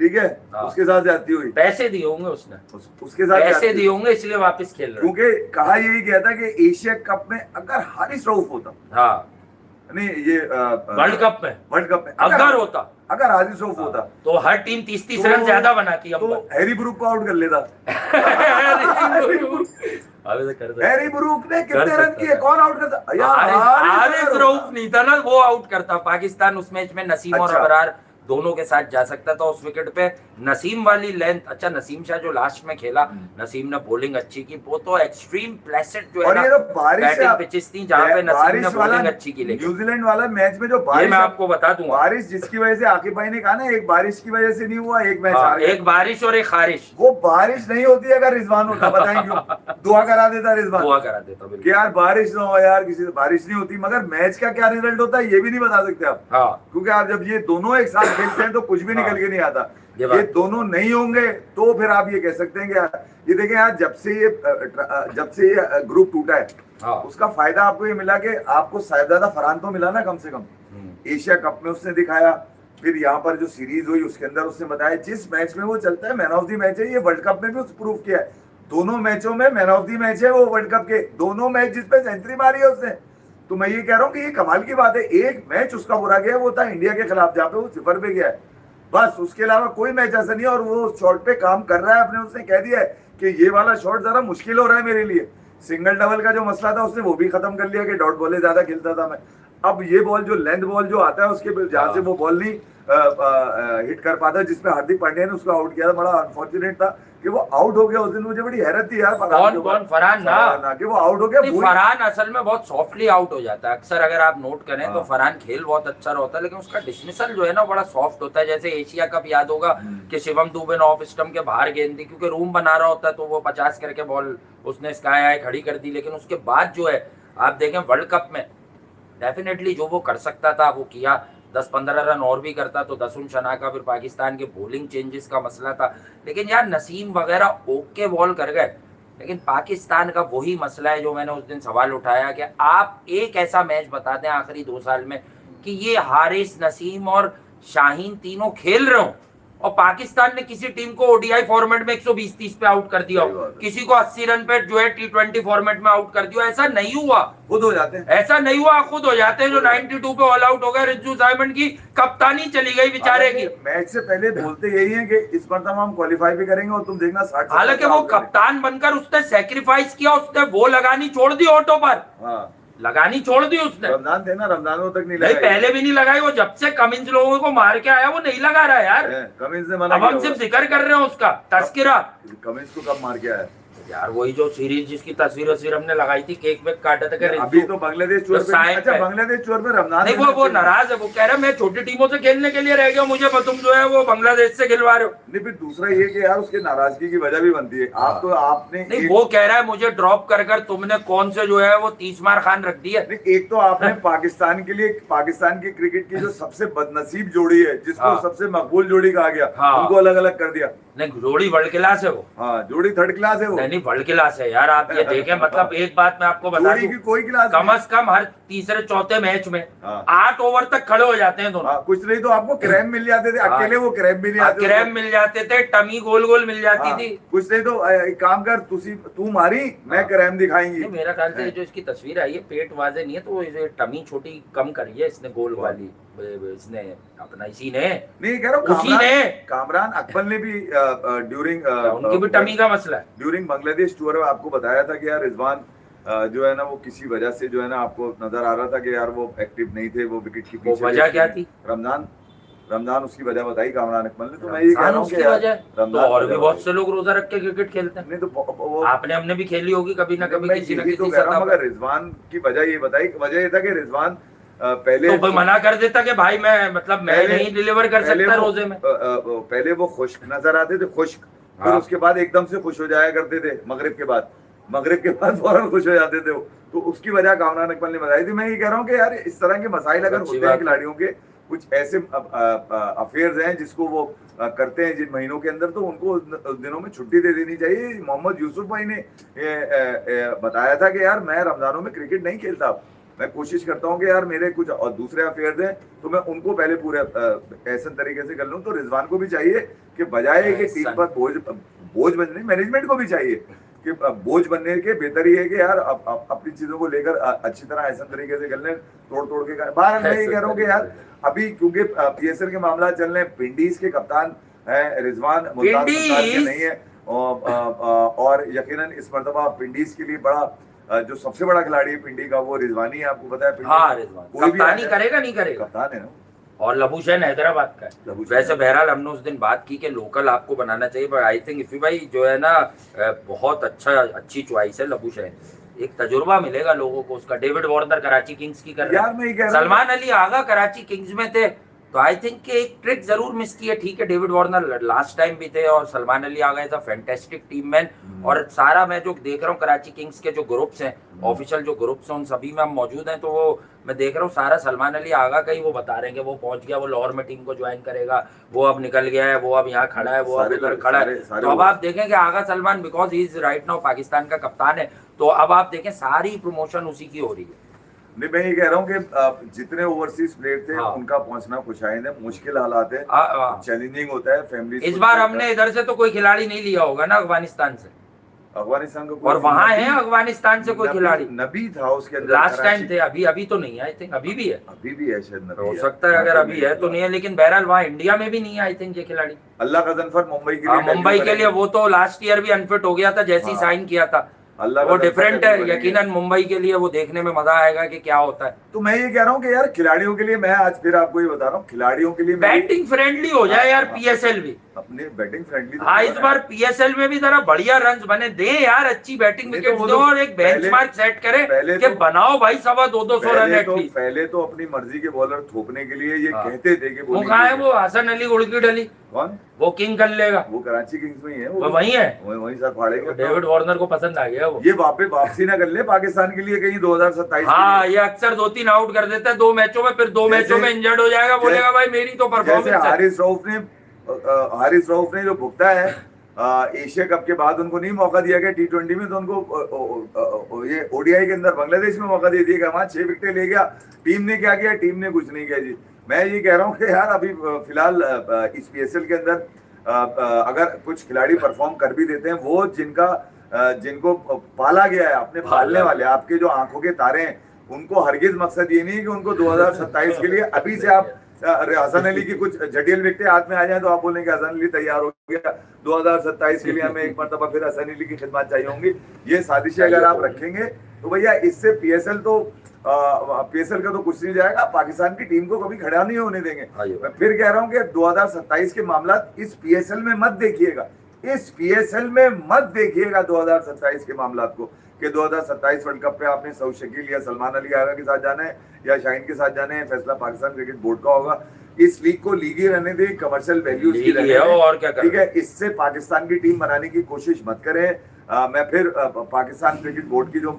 ठीक है, हाँ। उसके साथ जाती हुई, पैसे दिए होंगे उसने, उसके साथ पैसे जाती दिए होंगे इसलिए वापस खेल रहे हैं। क्योंकि कहा यही गया था कि एशिया कप में अगर हारिस रऊफ होता, हाँ नहीं ये वर्ल्ड कप में, वर्ल्ड कप में अगर होता, अगर हारिस रऊफ होता तो हर टीम 30-30 रन ज्यादा बनाती तो अंबर। हैरी ब्रूक को आउट कर लेता। अभी तो कर सकते। हैरी ब्रूक ने कर कितने रन सकता किए, था। कौन आउट करता यार? हारिस रऊफ नहीं था ना, वो आउट करता। पाकिस्तान उस मैच में नसीम और अच्छा। अबरार दोनों के साथ जा सकता था उस विकेट पे। नसीम वाली लेंथ, अच्छा नसीम शाह जो लास्ट में खेला, नसीम ने बॉलिंग अच्छी की, वो तो एक्सट्रीम प्लेसेंट जो है और ना ये तो बारिश से बैटिंग पिचेस थी जहां पे नसीम ने बारिश वाला बॉलिंग अच्छी की। लेकिन न्यूजीलैंड वाला मैच में जो ये बारिश, मैं आपको बता दूंगा, बारिश जिसकी वजह से आकिब भाई ने कहा ना, एक बारिश की वजह से नहीं हुआ, एक मैच हाँ, हार गया। एक बारिश और एक खारिश। वो बारिश नहीं होती अगर रिजवान होता, बताएं क्यों? दुआ करा देता रिजवान दुआ करा देता कि बिल्कुल। यार बारिश ना हो, यार किसी से बारिश नहीं होती। मगर मैच का क्या रिजल्ट होता है ये भी नहीं बता सकते आप, हाँ क्योंकि आप जब ये दोनों एक साथ खेलते हैं तो कुछ भी निकल के नहीं आता। ये बात। ये दोनों नहीं होंगे तो फिर आप ये कह सकते हैं कि यार, ये देखें यार, जब से ये ग्रुप टूटा है, हाँ उसका फायदा आपको ये मिला कि आपको साहिबजादा फरहान तो मिला ना, कम से कम एशिया कप में उसने दिखाया, फिर यहाँ पर जो सीरीज हुई उसके अंदर उसने बताया जिस मैच में वो चलता है मैन ऑफ द मैच है। ये वर्ल्ड कप में भी उसने प्रूव किया है, दोनों मैचों में मैन ऑफ द मैच है वो वर्ल्ड कप के, दोनों मैच जिसपे सेंचुरी मारी है उसने। तो मैं ये कह रहा हूँ कि ये कमाल की बात है। एक मैच उसका बुरा गया, वो था इंडिया के खिलाफ जहाँ पे वो 0 पे गया है, बस उसके अलावा कोई मैच ऐसा नहीं है। और वो शॉट पे काम कर रहा है अपने, उसने कह दिया है कि ये वाला शॉट जरा मुश्किल हो रहा है मेरे लिए। सिंगल डबल का जो मसला था उसने वो भी खत्म कर लिया कि डॉट बॉले ज्यादा खेलता था मैं। अब ये बॉल जो लेंथ बॉल जो आता है उसके जहां से वो बॉल नहीं हिट कर पाता, जिसपे हार्दिक पांड्या ने उसको आउट किया था, बड़ा अनफॉर्चुनेट था कि वो आउट हो गया उस दिन। मुझे बड़ी हैरत थी यार कौन फरहान ना कि वो आउट हो गया। फरहान असल में बहुत सॉफ्टली आउट हो जाता है अक्सर, अगर आप नोट करें तो फरहान खेल बहुत अच्छा होता है लेकिन उसका डिसमिसल जो है ना बड़ा सॉफ्ट होता है। जैसे एशिया कप याद होगा कि शिवम दुबे ने ऑफ स्टंप के बाहर गेंद दी, क्योंकि रूम बना रहा होता है तो वो 50 करके बॉल उसने स्काई हाई खड़ी कर दी। लेकिन उसके बाद जो है आप देखें वर्ल्ड कप में डेफिनेटली जो वो कर सकता था वो किया। 10-15 रन और भी करता तो 10 शना का। फिर पाकिस्तान के बॉलिंग चेंजेस का मसला था, लेकिन यार नसीम वगैरह ओके बॉल कर गए। लेकिन पाकिस्तान का वही मसला है जो मैंने उस दिन सवाल उठाया कि आप एक ऐसा मैच बता दें आखिरी 2 साल में कि ये हारिस, नसीम और शाहीन तीनों खेल रहे हो और पाकिस्तान ने किसी टीम को ओडीआई फॉर्मेट में 120-30 पे आउट कर दिया हो, किसी को 80 रन पे जो है T20 फॉर्मेट में आउट कर दिया। ऐसा नहीं हुआ, खुद हो जाते हैं, ऐसा नहीं हुआ, खुद हो जाते हैं। जो 92 पे ऑल आउट हो गए, रिज्जू साइमंड की कप्तानी चली गई बेचारे की। मैच से पहले बोलते यही है कि इस बार तो हम क्वालिफाई भी करेंगे और तुम देखना 60। हालांकि वो कप्तान बनकर उसने सेक्रीफाइस किया, उसने वो लगानी छोड़ दी ऑटो पर, लगानी छोड़ दी उसने। रमजान थे ना, रमजानों तक नहीं लगाई, पहले भी नहीं लगाई। वो जब से कमिंस लोगों को मार के आया वो नहीं लगा रहा यार। कमिंस ने मना अब हम सिर्फ जिक्र कर रहे हैं उसका, तस्किरा। कमिंस को कब मार के आया यार? वही जो सीरीज जिसकी तस्वीर हमने लगाई थी, केक वेक काटा था। अभी तो बांग्लादेश चोर पे, अच्छा बांग्लादेश चोर पे रमजान नहीं, वो नाराज है, वो कह रहा है मैं छोटी टीमों से खेलने के लिए रह गया, मुझे तुम जो है वो बांग्लादेश से खिलवा रहे हो। नहीं, फिर दूसरा ये कि यार उसके नाराजगी की वजह भी बनती है। आप तो आपने नहीं, वो कह रहा है मुझे ड्रॉप कर तुमने कौन से जो है वो 30 मार खान रख दी है। एक तो आपने पाकिस्तान के लिए, पाकिस्तान की क्रिकेट की जो सबसे बदनसीब जोड़ी है, जिसको सबसे मकबूल जोड़ी कहा गया, उनको अलग अलग कर दिया। नहीं, जोड़ी वर्ल्ड क्लास है वो। हाँ, जोड़ी 3rd क्लास है वो। नहीं, वर्ल्ड क्लास है यार। आप ये देखें, मतलब एक बात मैं आपको बता दूं, कोई क्लास कम से कम हर तीसरे चौथे मैच में 8 ओवर तक खड़े हो जाते हैं दोनों। कुछ नहीं तो आपको क्रैम मिल जाते थे, अकेले वो क्रैम भी नहीं आते, क्रैम मिल जाते थे, टमी गोल गोल मिल जाती थी। कुछ नहीं तो एक काम कर, तू मारी, मैं क्रैम दिखाएंगी। मेरा ख्याल से जो इसकी तस्वीर आई है, पेट वाजे नहीं है तो वो टमी छोटी कम करी है इसने, गोल वाली इसने अपना, इसी ने नहीं कह रहा, उसी ने, कामरान अकबर ने भी ड्यूरिंग उनकी भी टमी का मसला है। ड्यूरिंग बांग्लादेश टूर में आपको बताया था कि यार रिजवान जो है ना वो किसी वजह से जो है ना आपको नजर आ रहा था कि यार वो एक्टिव नहीं थे, वो विकेट की पीछे। वजह क्या थी? रमजान उसकी वजह बताई कामरान अकबर ने। तो मैं ये कह रहा हूं कि रमजान, तो और भी बहुत से लोग रोजा रख के क्रिकेट खेलते हैं। नहीं तो आपने हमने भी खेली होगी कभी ना कभी, किसी न किसी सतह पर। मगर रिजवान की वजह ये बताई, वजह ये था कि रिजवान पहले तो मना कर देता कि भाई मैं मतलब मैं नहीं डिलीवर कर सकता रोजे में। पहले वो खुश्क नजर आते थे, खुश्क, फिर उसके बाद एकदम से खुश हो जाया करते थे। मगरिब के बाद फौरन खुश हो जाते थे वो। तो उसकी वजह कामरान अकबर ने बताई थी। मैं ये कह रहा हूँ कि यार इस तरह के मसाइल अगर होते हैं खिलाड़ियों के, कुछ ऐसे अफेयर्स हैं जिसको वो करते हैं जिन महीनों के अंदर, तो उनको दिनों में छुट्टी दे देनी चाहिए। मोहम्मद यूसुफ भाई ने बताया था कि यार मैं रमजानों में क्रिकेट नहीं खेलता, मैं कोशिश करता हूँ कि यार मेरे कुछ और दूसरे अफेयर्स हैं तो मैं उनको पहले पूरे ऐसे तरीके से कर लूँ। तो रिजवान को भी चाहिए कि बजाय कि टीम पर बोझ बनने, मैनेजमेंट को भी चाहिए कि बोझ बनने के बेहतर ही है कि यार अपनी चीजों को लेकर अच्छी तरह ऐसा तरीके से कर लें, तोड़ तोड़ के कर। बाहर मैं ये कह रहा हूँ कि यार अभी क्योंकि पीएसएल के मामला चल रहे हैं, विंडीज के कप्तान है रिजवान, मुल्तान के नहीं है और यकीनन इस मर्तबा विंडीज के लिए बड़ा जो सबसे बड़ा खिलाड़ी है पिंडी का वो रिजवानी है, आपको पता है। हाँ, रिजवान कप्तानी करेगा नहीं करेगा, कप्तान है ना। और लबूशैन हैदराबाद का है। वैसे बहरहाल हमने उस दिन बात की कि लोकल आपको बनाना चाहिए, पर आई थिंक इफी भाई जो है ना बहुत अच्छी चॉइस है लबूशैन। एक तजुर्बा मिलेगा लोगों को उसका। डेविड वार्नर कराची किंग्स की कर रहे हैं, सलमान अली आगा कराची किंग्स में थे, तो आई थिंक कि एक ट्रिक जरूर मिस की है। ठीक है, डेविड वार्नर लास्ट टाइम भी थे और Salman Ali Agha is a fantastic team man. और सारा मैं जो देख रहा हूँ कराची किंग्स के जो ग्रुप्स हैं, ऑफिशियल जो ग्रुप्स हैं, उन सभी में हम मौजूद हैं, तो वो मैं देख रहा हूँ सारा सलमान अली आगा का ही वो बता रहे हैं कि वो पहुंच गया, वो लाहौर में टीम को ज्वाइन करेगा, वो अब निकल गया है, वो अब यहाँ खड़ा है, वो अब उधर खड़ा है। तो अब आप देखें कि Agha Salman, because he is right now Pakistan का कप्तान है, तो अब आप देखें सारी प्रमोशन उसी की हो रही है। नहीं, मैं ये कह रहा हूँ कि जितने ओवरसीज प्लेयर थे उनका पहुंचना खुशाइन है, मुश्किल हालात है, चैलेंजिंग होता है फैमिली। इस बार हमने इधर से तो कोई खिलाड़ी नहीं लिया होगा ना अफगानिस्तान से, अफगानिस्तान को, और वहां है अफगानिस्तान से कोई खिलाड़ी। नबी था उसके अंदर लास्ट टाइम थे, अभी तो नहीं है, आई थिंक अभी भी है, अभी भी है शायद, हो सकता है अगर अभी है तो नहीं है, लेकिन बहरहाल वहाँ इंडिया में भी नहीं है आई थिंक ये खिलाड़ी। अल्लाह का जनफर मुंबई के लिए वो तो लास्ट ईयर भी अनफिट हो गया था जैसे ही साइन किया था, वो डिफरेंट है। यकीनन मुंबई के लिए वो देखने में मजा आएगा कि क्या होता है। तो मैं ये कह रहा हूँ कि यार खिलाड़ियों के लिए, मैं आज फिर आपको ये बता रहा हूँ, खिलाड़ियों के लिए बैटिंग फ्रेंडली हो जाए यार पीएसएल भी, अपने बैटिंग फ्रेंडली। हाँ, इस बार पीएसएल में भी जरा बढ़िया रन्स बने दे यार, अच्छी बैटिंग विकेट दो और एक बेंचमार्क सेट करे कि बनाओ भाई 200-200 रन एटलीस्ट। पहले तो अपनी मर्जी के बॉलर थोपने के लिए ये कहते थे कि वो कहाँ है, वो हसन अली उड़की डली, कौन वो किंग कर लेगा, वो कराची किंग्स में ही है, वो वही है, वही सर फाड़ेगा। डेविड वार्नर को पसंद आ गया वो, ये वापसी ना कर ले पाकिस्तान के लिए कहीं 2027। हाँ, ये अक्सर 2-3 आउट कर देता है 2 मैचों में, फिर 2 मैचों में इंजर्ड हो जाएगा, बोलेगा भाई मेरी तो परफॉर्मेंस है। हारिस रऊफ ने जो भुगता है एशिया कप के बाद, उनको नहीं मौका दिया गया T20 में, तो उनको ये ओडीआई के अंदर बांग्लादेश में मौका दे दिया गया, वहां 6 विकेटें ले गया। टीम ने क्या किया, टीम ने कुछ नहीं किया जी। मैं ये कह रहा हूँ कि यार अभी फिलहाल इस पीएसएल के अंदर अगर कुछ खिलाड़ी परफॉर्म कर भी देते हैं, वो जिनको पाला गया है, अपने पालने वाले आपके जो आंखों के तारे हैं, उनको हरगिज मकसद ये नहीं है कि उनको 2027 के लिए अभी से आप हसन अली की कुछ जटिल विकेटें हाथ में आ जाए तो आप बोलेंगे हसन अली तैयार हो गया, 2027 के लिए हमें एक मरतबा फिर हसन अली की खिदमत चाहिए होंगी। ये साजिशें अगर आप रखेंगे तो भैया इससे पीएसएल का तो कुछ नहीं जाएगा, पाकिस्तान की टीम को कभी खड़ा नहीं होने देंगे। मैं फिर कह रहा हूँ कि 2027 के मामला इस पीएसएल में मत देखिएगा, इस पीएसएल में मत देखिएगा 2027 के मामला को, कि 2027 वर्ल्ड कप पे आपने सऊद शकील या सलमान अली आगा के साथ जाना है या शाहीन के साथ जाना है, फैसला पाकिस्तान क्रिकेट बोर्ड का होगा। इस लीग को लीग ही रहने दें, कमर्शियल वैल्यूज की रहने दें, और क्या ठीक है। इससे पाकिस्तान की टीम बनाने की कोशिश मत करें। मैं फिर पाकिस्तान क्रिकेट बोर्ड की जो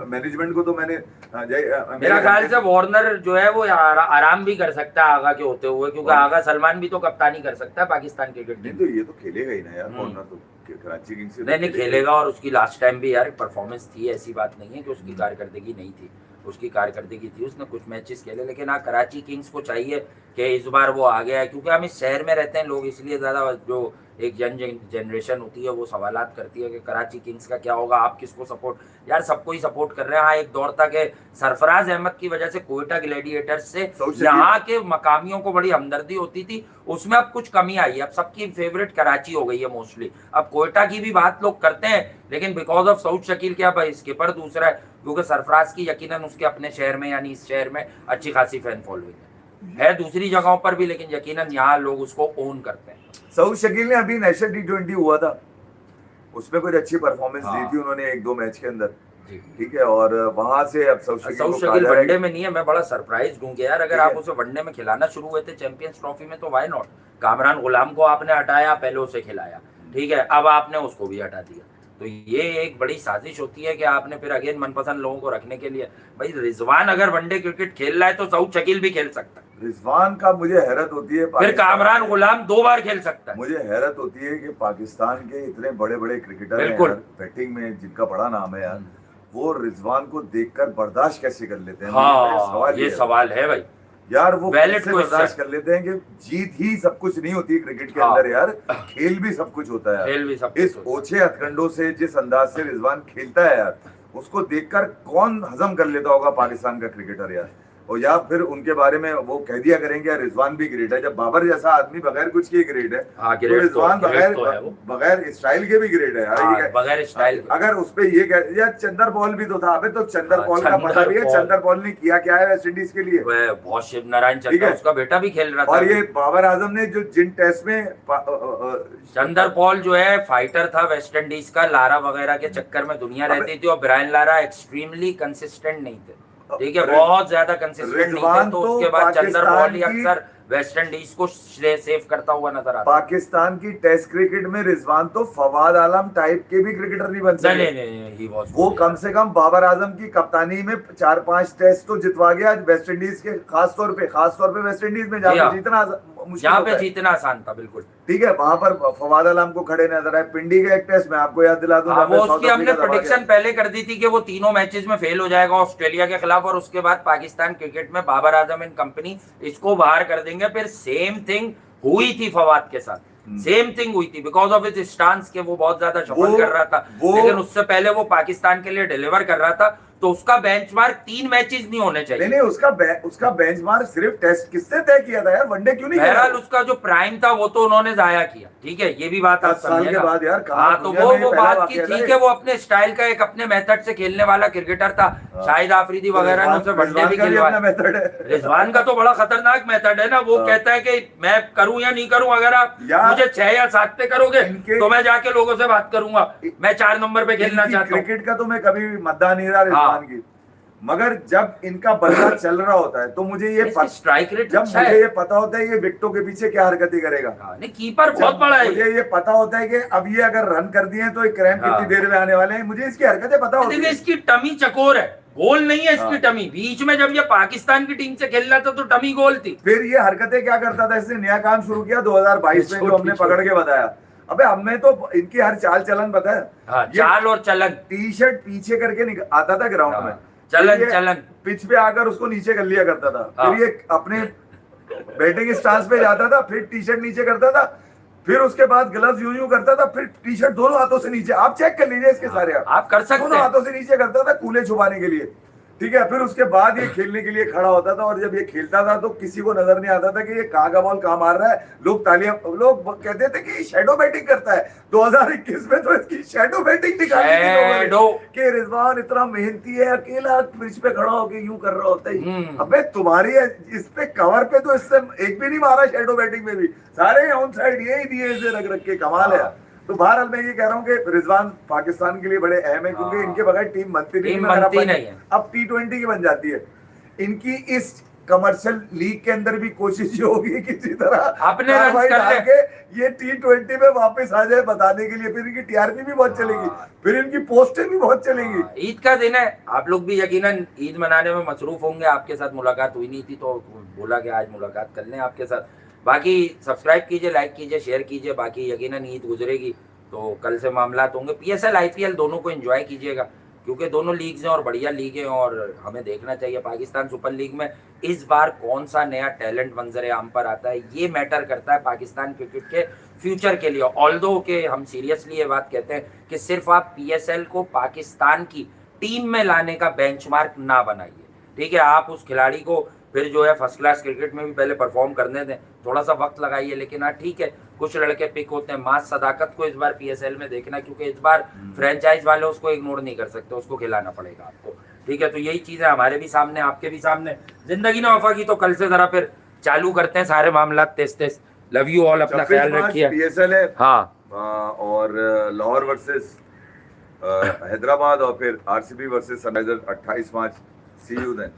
मैनेजमेंट को तो मैंने मेरा ख्याल से वार्नर जो है वो आराम भी कर सकता है आगा के होते हुए, क्योंकि आगा सलमान भी तो कप्तानी कर सकता है पाकिस्तान क्रिकेट टीम। तो ये तो खेलेगा ही ना यार वार्नर, तो कराची किंग्स से नहीं खेलेगा, और उसकी लास्ट टाइम भी यार परफॉर्मेंस थी, ऐसी बात नहीं है कि उसकी कारकर्दगी नहीं थी, उसकी कारकर्दगी थी, उसने कुछ मैचेस खेले। लेकिन हाँ, कराची किंग्स को चाहिए कि इस बार वो आ गया है, क्योंकि हम इस शहर में रहते हैं लोग, इसलिए ज़्यादा जो एक जनरेशन होती है वो सवालात करती है कि कराची किंग्स का क्या होगा, आप किसको सपोर्ट, यार सबको ही सपोर्ट कर रहे हैं। हाँ, एक दौर था कि सरफराज अहमद की वजह से कोयटा ग्लैडिएटर्स से यहाँ के मकामियों को बड़ी हमदर्दी होती थी, उसमें अब कुछ कमी आई है, अब सबकी फेवरेट कराची हो गई है मोस्टली। अब कोयटा की भी बात लोग करते हैं, लेकिन बिकॉज ऑफ सऊद शकील क्या भाई स्किपर दूसरा है, क्योंकि सरफराज की यकीनन उसके अपने शहर में यानी इस शहर में अच्छी खासी फैन फॉलोइंग है दूसरी जगहों पर भी, लेकिन यकीनन यहाँ लोग उसको ओन करते हैं। सऊद शकील ने अभी नेशनल T20 हुआ था, उसमें कुछ अच्छी परफॉर्मेंस दी थी उन्होंने 1-2 मैच के अंदर, ठीक है। और वहां से अब सऊद शकील वनडे में नहीं है, मैं बड़ा सरप्राइज हूँ कि यार अगर आप उसे वनडे में खिलाना शुरू हुए थे चैंपियंस ट्रॉफी में तो व्हाई नॉट। कामरान गुलाम को आपने हटाया, पहले उसे खिलाया, ठीक है, अब आपने उसको भी हटा दिया, तो ये एक बड़ी साजिश होती है कि आपने फिर अगेन मनपसंद लोगों को रखने के लिए। भाई रिजवान अगर वनडे क्रिकेट खेल रहा है तो सऊद शकील भी खेल सकता है। रिजवान का मुझे हैरत होती है, फिर कामरान गुलाम 2 बार खेल सकता है। मुझे हैरत होती है कि पाकिस्तान के इतने बड़े बड़े क्रिकेटर हैं बैटिंग में जिनका बड़ा नाम है यार, वो रिजवान को देखकर बर्दाश्त कैसे कर लेते हैं, मुझे हाँ ये है। सवाल है भाई यार वो Valid कैसे question। बर्दाश्त कर लेते हैं कि जीत ही सब कुछ नहीं होती क्रिकेट के हाँ। अंदर यार, खेल भी सब कुछ होता है यार। खेल भी सब इस कुछ होता है। ओछे हथकंडों से जिस अंदाज से रिजवान खेलता है यार, उसको देखकर कौन हजम कर लेता होगा पाकिस्तान का क्रिकेटर यार। और या फिर उनके बारे में वो कह दिया करेंगे यार रिजवान भी ग्रेट है, जब बाबर जैसा आदमी बगैर कुछ के ग्रेट है, हाँ, तो ग्रेट रिजवान ग्रेट तो है वो। बगैर स्टाइल के भी ग्रेट है यार। हाँ, ये क्या- बगैर स्टाइल के। अगर उसपे ये कह यार चंदर पॉल भी तो था, अबे तो चंदर हाँ, पॉल का पता भी है, चंदर चंदर पॉल ने किया क्या है वेस्ट इंडीज के लिए। वह बहुत शिव नारायण ठीक चंद्र है। उसका बेटा भी खेल रहा था। और ये बाबर आजम ने जो जिन टेस्ट में चंदर पॉल जो है फाइटर था वेस्ट इंडीज का, लारा वगैरह के चक्कर में दुनिया अबे- रहती थी, और ब्रायन लारा एक्सट्रीमली कंसिस्टेंट नहीं थे, ठीक है, अरे, बहुत ज्यादा कंसिस्टेंट नहीं थे, रिजवान तो तो उसके बाद चंदर पाकिस्तान पॉल ही की- अक्सर वेस्ट इंडीज को सेव करता हुआ नजर आता पाकिस्तान की टेस्ट क्रिकेट में रिजवान तो फवाद आलम टाइप के भी क्रिकेटर नहीं बन है। सके। नहीं he was वो good, कम से कम बाबर आजम की कप्तानी में 4-5 टेस्ट तो जितवा गया वेस्ट इंडीज के, खास तौर पे वेस्ट इंडीज में जहाँ जी हाँ। पे जीतना मुश्किल यहाँ होता पे है। जीतना आसान था बिल्कुल। ठीक है, वहां पर फवाद आलम को खड़े नजर आए। पिंडी का एक टेस्ट मैं आपको याद दिला दूं, हाँ, जब वो मैं साउथ उसकी हमने अफ्रीका दबा प्रोडिक्शन गया। पहले कर दी थी कि वो तीनों मैचेस में फेल हो जाएगा ऑस्ट्रेलिया के खिलाफ, और उसके बाद पाकिस्तान क्रिकेट में बाबर आजम एंड कंपनी इसको बाहर कर देंगे। फिर सेम थिंग हुई थी फवाद के साथ, सेम थिंग हुई थी बिकॉज ऑफ इज स्टांस के वो बहुत ज्यादा शफल वो- कर रहा था, वो- लेकिन उससे पहले वो पाकिस्तान के लिए डिलीवर कर रहा था, तो उसका बेंचमार्क 3 मैचेस नहीं होने चाहिए। नहीं उसका बेंचमार्क सिर्फ टेस्ट किससे तय किया था यार, वनडे क्यों नहीं किया? बहरहाल उसका जो प्राइम था वो तो उन्होंने जाया किया, ठीक है, ये भी बात आप 10 साल के समझिएगा। बाद यार, कहाँ हाँ, तो दुनिया में ये वो पहला बात की वाकया था ठीक ये। है, वो अपने स्टाइल का एक अपने मेथड से खेलने वाला क्रिकेटर था। शाहिद आफरीदी वगैरह ने उसे वनडे भी खिलवाया। मेथड है। रिजवान का तो बड़ा खतरनाक मेथड है ना, वो कहता है कि मैं करूं या नहीं करूं, अगर आप यार, मुझे 6 या 7 पे करोगे इनके- तो मैं जाके लोगों से बात करूंगा, मैं 4 नंबर पे खेलना इनकी चाहता हूँ। क्रिकेट का तो मैं कभी भी मद्दा नहीं रहा रिजवान की, मगर जब इनका बल्ला चल रहा होता है तो मुझे ये स्ट्राइक रेट जब अच्छा मुझे है। ये पता होता है ये विकेटों के पीछे क्या हरकतें करेगा, हाँ, नहीं कीपर बहुत जब बड़ा है। मुझे ये पता होता है कि अब ये अगर रन कर दिए तो एक क्रैम्प हाँ। कितनी देर में आने वाले हैं, मुझे इसकी हरकतें पता होती देखिए है। इसकी टमी चकोर है, गोल नहीं है इसकी हाँ। टमी। बीच में जब ये पाकिस्तान की टीम से खेल रहा था तो टमी गोल थी। फिर ये हरकतें क्या करता था, इसने नया काम शुरू किया 2022 में, जो हमने पकड़ के बताया। अबे हमें तो इनकी हर चाल चलन पता है। हाँ, ये चाल और चलन। टी शर्ट पीछे करके आता था ग्राउंड हाँ, में, चलन फिर ये चलन। पिच पे आकर उसको नीचे कर लिया करता था। हाँ। फिर ये अपने बैटिंग स्टांस पे जाता था, फिर टी शर्ट नीचे करता था, फिर उसके बाद ग्लव्स यूं करता था, फिर टी शर्ट दोनों हाथों से नीचे। आप चेक कर लीजिए इसके सारे, आप कर सकते दोनों हैं। हाथों से नीचे करता था कूले छुपाने के लिए। ठीक है, फिर उसके बाद ये खेलने के लिए खड़ा होता था, और जब ये खेलता था तो किसी को नजर नहीं आता था कि ये कहाँ का बॉल कहाँ मार रहा है। लोग तालियां, लोग कहते थे कि शैडो बैटिंग करता है। 2021 में तो इसकी शैडो बैटिंग दिखाई थी लोगों ने, शैडो। कि रिजवान इतना मेहनती है, अकेला पिच पे खड़ा होके यूं कर रहा होता है। हम्म। अबे तुम्हारी इस पे कवर पे तो इससे एक भी नहीं मारा शैडो बैटिंग में भी, सारे ऑन साइड यही दिए इसे रख रख के, कमाल है। तो बहरहाल मैं ये कह रहा हूँ कि रिजवान पाकिस्तान के लिए बड़े अहम है, क्योंकि हाँ। इनके बगैर टीम बनती नहीं। टीम अगर बनती अपन- नहीं है। अब T20 की बन जाती है। इनकी इस कमर्शियल लीग के अंदर भी कोशिश ये होगी किसी तरह अपने रन्स कार्रवाई कर डाल ले। के ये T20 में वापस आ जाए बताने के लिए। फिर इनकी टीआरपी भी बहुत चलेगी, हाँ। फिर इनकी पोस्टें भी बहुत चलेंगी। हाँ, ईद का दिन है, आप लोग भी यकीनन ईद मनाने में मसरूफ होंगे। आपके साथ मुलाकात हुई नहीं थी तो बोला कि आज मुलाकात कर लें आपके साथ। बाकी सब्सक्राइब कीजिए, लाइक कीजिए, शेयर कीजिए। बाकी यकीनन ईद गुजरेगी तो कल से मामलात होंगे। PSL IPL दोनों को एंजॉय कीजिएगा, क्योंकि दोनों लीग्स हैं और बढ़िया लीग है, और हमें देखना चाहिए पाकिस्तान सुपर लीग में इस बार कौन सा नया टैलेंट मंजर आम पर आता है। ये मैटर करता है पाकिस्तान क्रिकेट के फ्यूचर के लिए। ऑल्दो के हम सीरियसली ये बात कहते हैं कि सिर्फ आप PSL को पाकिस्तान की टीम में लाने का बेंचमार्क ना बनाइए, ठीक है। आप उस खिलाड़ी को फिर जो है फर्स्ट क्लास क्रिकेट में भी पहले परफॉर्म करने दें, थोड़ा सा वक्त लगाइए। लेकिन हाँ ठीक है, कुछ लड़के पिक होते हैं। मास सदाकत को इस बार PSL में देखना, क्योंकि इस बार फ्रेंचाइज वाले उसको इग्नोर नहीं कर सकते, उसको खिलाना पड़ेगा आपको, ठीक है। तो यही चीज़ है हमारे भी सामने, आपके भी सामने। जिंदगी ना वफा की, तो कल से जरा फिर चालू करते हैं सारे मामला तेज तेज। लव यू ऑल, अपना ख्याल रखिए। PSL है हाँ, और लाहौर वर्सेस हैदराबाद, और फिर RCB versus Sunrisers 28 March. See you then.